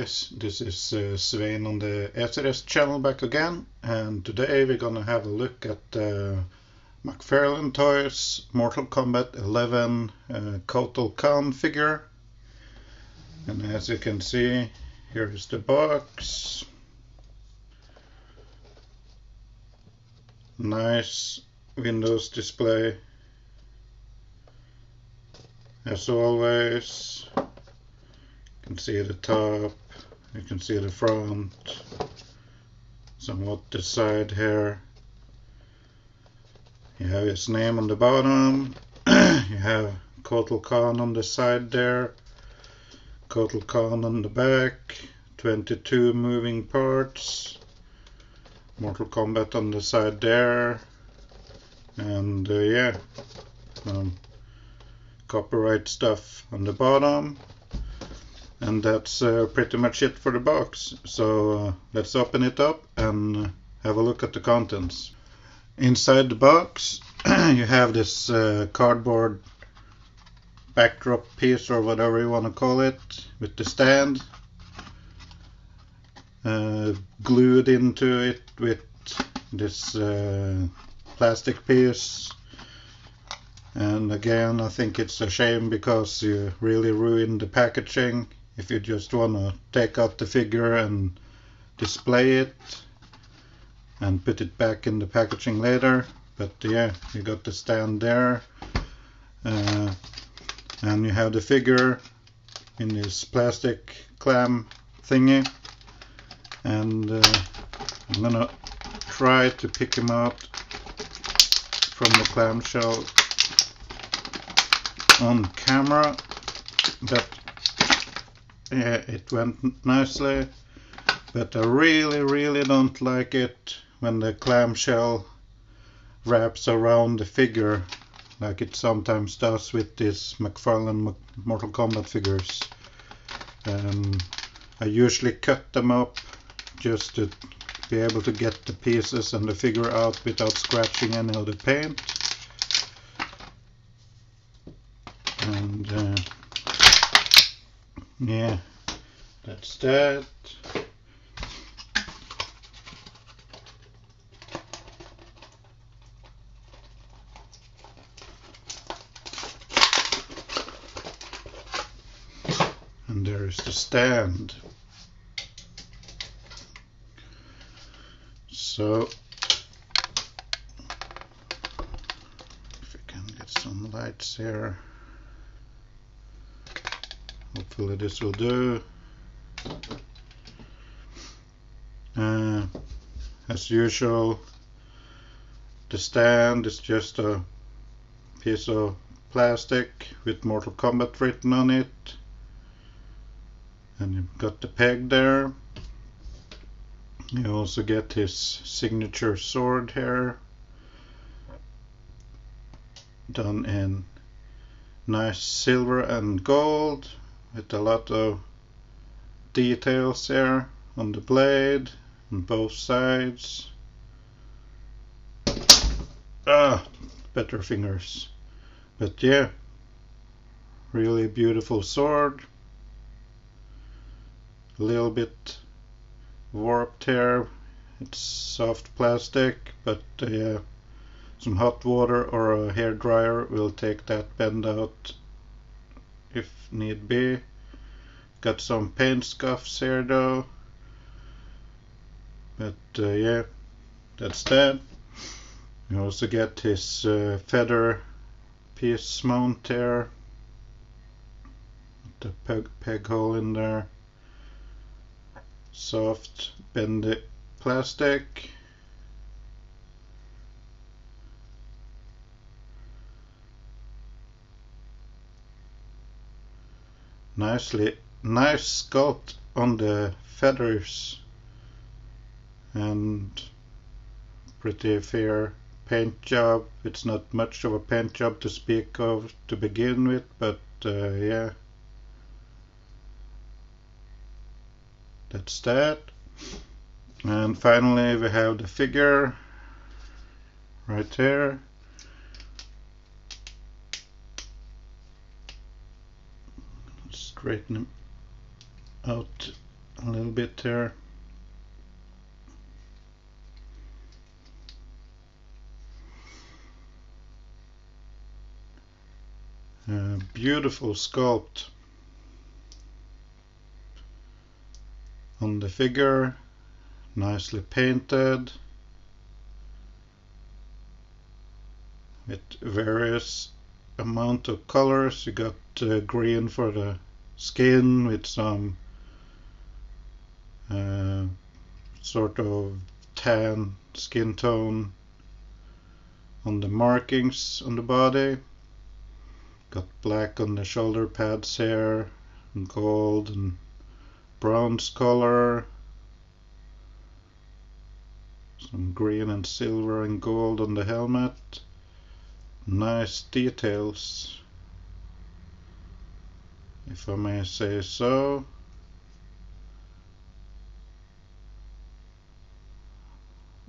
guys, this is Svein on the SRS channel back again, and today we're gonna have a look at McFarlane Toys Mortal Kombat XI Kotal Kahn figure. And as you can see, here is the box. Nice Windows display as always. You can see the top, you can see the front, somewhat the side here. You have his name on the bottom. You have Kotal Kahn on the side there, Kotal Kahn on the back, 22 moving parts, Mortal Kombat on the side there, and copyright stuff on the bottom. And that's pretty much it for the box. So let's open it up and have a look at the contents. Inside the box you have this cardboard backdrop piece, or whatever you want to call it, with the stand glued into it with this plastic piece. And again, I think it's a shame because you really ruin the packaging if you just want to take out the figure and display it and put it back in the packaging later. But yeah, you got the stand there, and you have the figure in this plastic clam thingy, and I'm gonna try to pick him out from the clamshell on camera, but yeah, it went nicely. But I really don't like it when the clamshell wraps around the figure like it sometimes does with these McFarlane Mortal Kombat figures. I usually cut them up just to be able to get the pieces and the figure out without scratching any of the paint. And yeah, that's that. And there is the stand. So if we can get some lights here, hopefully this will do. As usual, the stand is just a piece of plastic with Mortal Kombat written on it, and you've got the peg there. You also get his signature sword here, done in nice silver and gold, with a lot of details there on the blade on both sides. Better fingers. But yeah, really beautiful sword. A little bit warped here. It's soft plastic, but yeah, some hot water or a hair dryer will take that bend out if need be. Got some paint scuffs here though, but yeah, that's that. You also get his feather piece mount there, the peg hole in there, soft bendy plastic. Nice sculpt on the feathers, and pretty fair paint job. It's not much of a paint job to speak of to begin with, but yeah, that's that. And finally we have the figure right here. Straighten him out a little bit there. Beautiful sculpt on the figure, nicely painted with various amount of colors. You got green for the skin with some sort of tan skin tone on the markings on the body. Got black on the shoulder pads here, and gold and bronze color. Some green and silver and gold on the helmet. Nice details, if I may say so.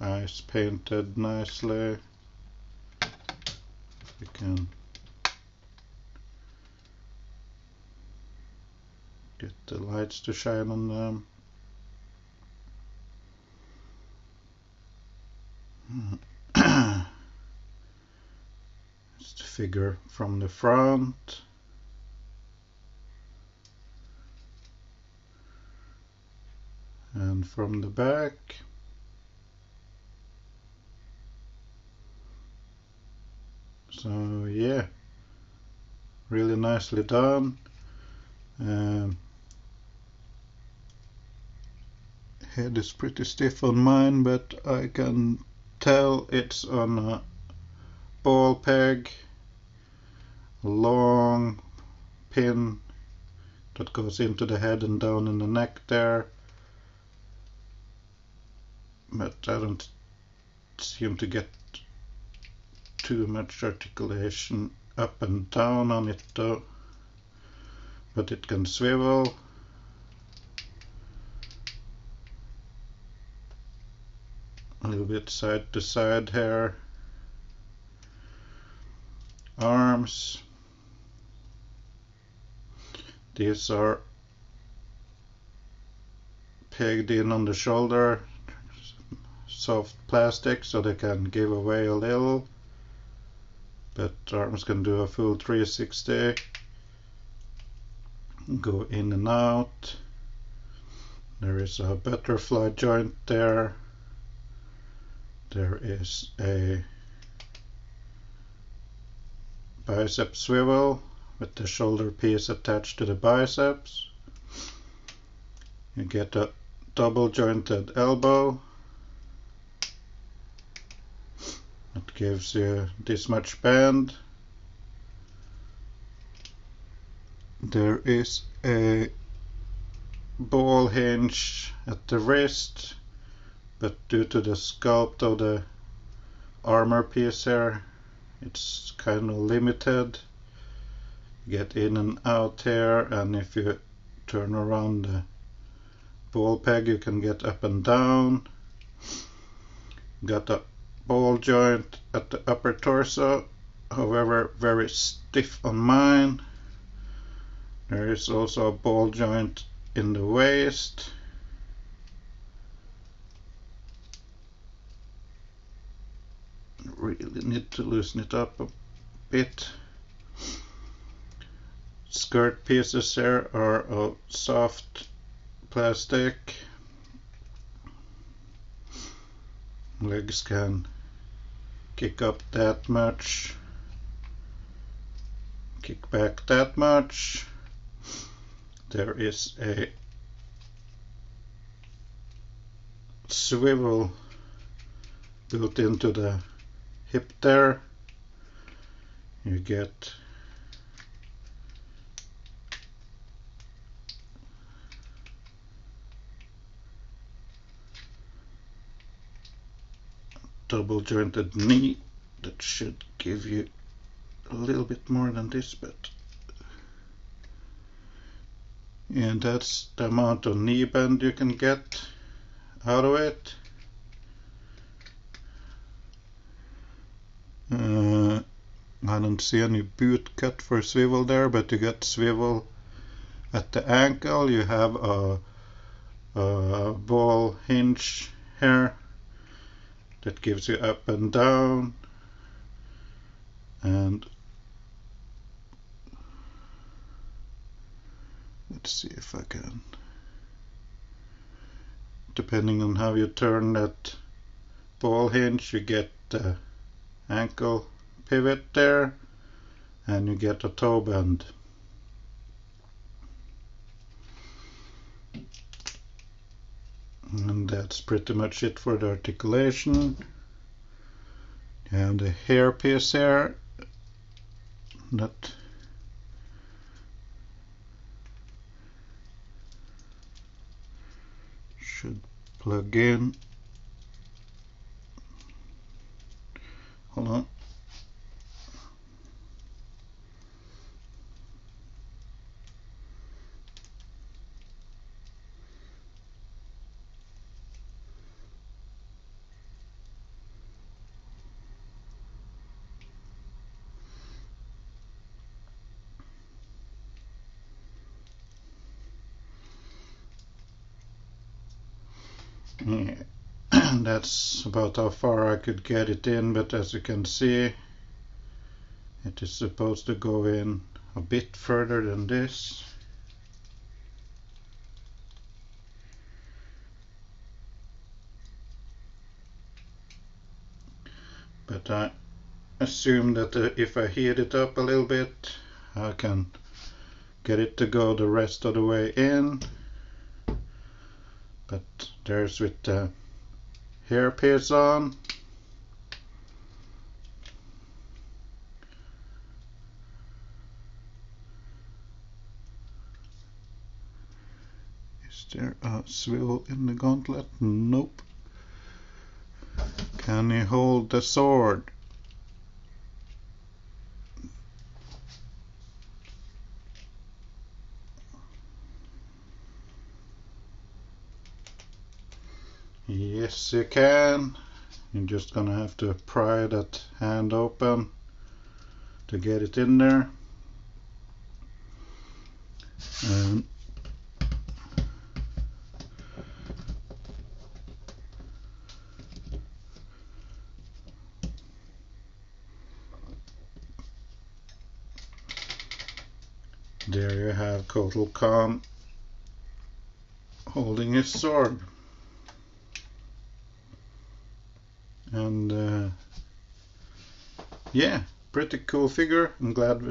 Eyes painted nicely. We can get the lights to shine on them. It's the figure from the front. And from the back. So yeah, really nicely done. Head is pretty stiff on mine, but I can tell it's on a ball peg, a long pin that goes into the head and down in the neck there, but I don't seem to get too much articulation up and down on it though, but it can swivel. A little bit side to side here. Arms. These are pegged in on the shoulder. Soft plastic so they can give away a little. But arms can do a full 360. Go in and out. There is a butterfly joint there. There is a bicep swivel with the shoulder piece attached to the biceps. You get a double jointed elbow. It gives you this much bend. There is a ball hinge at the wrist, but due to the sculpt of the armor piece here, it's kind of limited. You get in and out here, and if you turn around the ball peg you can get up and down. Got a ball joint at the upper torso, however very stiff on mine. There is also a ball joint in the waist. Really need to loosen it up a bit. Skirt pieces here are of soft plastic. Legs can kick up that much, kick back that much. There is a swivel built into the hip there. You get double jointed knee that should give you a little bit more than this, but and that's the amount of knee bend you can get out of it. I don't see any boot cut for swivel there, but you get swivel at the ankle. You have a ball hinge here that gives you up and down, and let's see if I can, depending on how you turn that ball hinge, you get the ankle pivot there and you get a toe bend. And that's pretty much it for the articulation. You have the hair piece here that should plug in. Hold on. Yeah, that's about how far I could get it in, but as you can see, it is supposed to go in a bit further than this. But I assume that if I heat it up a little bit, I can get it to go the rest of the way in. But there's with the hair piece on. Is there a swivel in the gauntlet? Nope. Can he hold the sword? Yes, you can. You're just gonna have to pry that hand open to get it in there. And there you have Kotal Kahn holding his sword. And yeah, pretty cool figure. I'm glad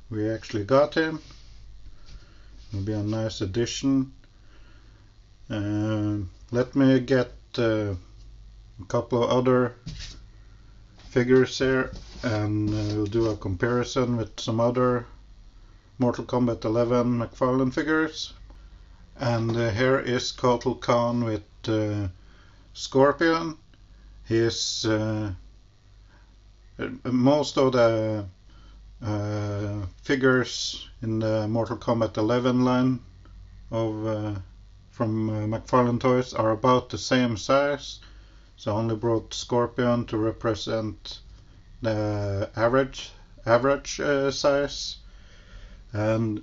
we actually got him. It'll be a nice addition. Let me get a couple of other figures here, and we'll do a comparison with some other Mortal Kombat XI McFarlane figures. And here is Kotal Kahn with Scorpion. His most of the figures in the Mortal Kombat XI line of from McFarlane Toys are about the same size, so I only brought Scorpion to represent the average size, and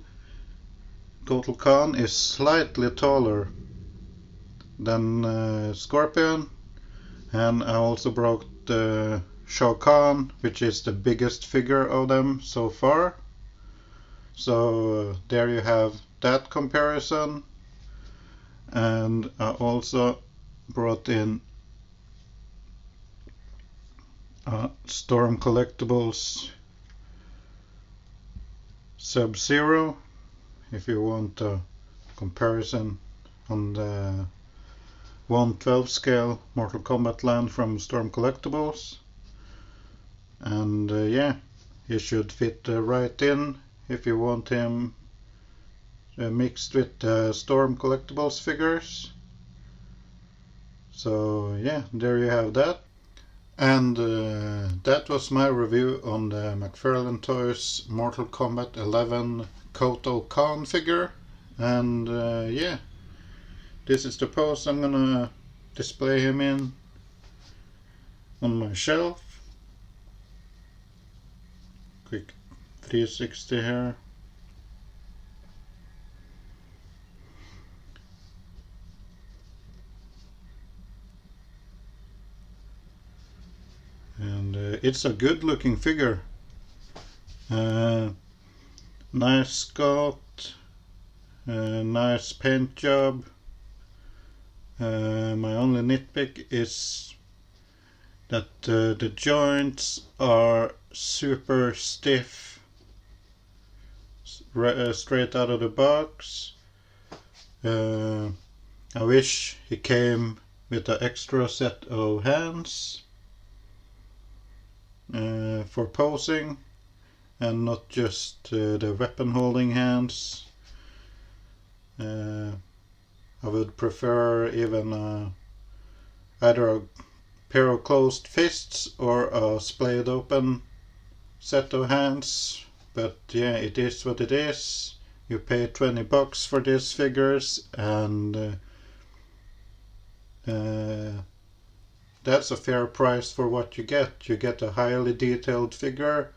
Kotal Kahn is slightly taller than Scorpion. And I also brought Shao Kahn, which is the biggest figure of them so far. So there you have that comparison. And I also brought in Storm Collectibles Sub-Zero, if you want a comparison on the 1/12 scale Mortal Kombat line from Storm Collectibles. And yeah, he should fit right in if you want him mixed with Storm Collectibles figures. So yeah, there you have that. And that was my review on the McFarlane Toys Mortal Kombat 11 Kotal Kahn figure. And yeah, this is the pose I'm gonna display him in on my shelf. Quick 360 here. it's a good looking figure. Nice sculpt, nice paint job. My only nitpick is that the joints are super stiff straight out of the box. I wish he came with an extra set of hands for posing, and not just the weapon holding hands. I would prefer even either a pair of closed fists or a splayed open set of hands. But yeah, it is what it is. You pay $20 for these figures, and that's a fair price for what you get. You get a highly detailed figure,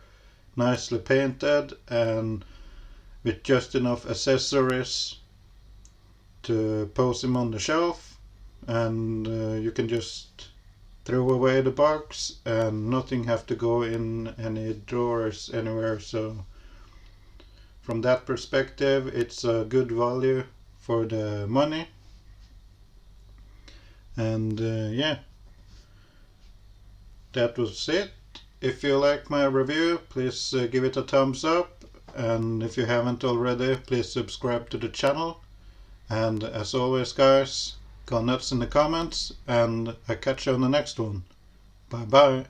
nicely painted, and with just enough accessories to pose him on the shelf, and you can just throw away the box and nothing have to go in any drawers anywhere. So from that perspective, it's a good value for the money. And yeah, that was it. If you like my review, please give it a thumbs up, and if you haven't already, please subscribe to the channel. And as always, guys, go nuts in the comments, and I'll catch you on the next one. Bye bye.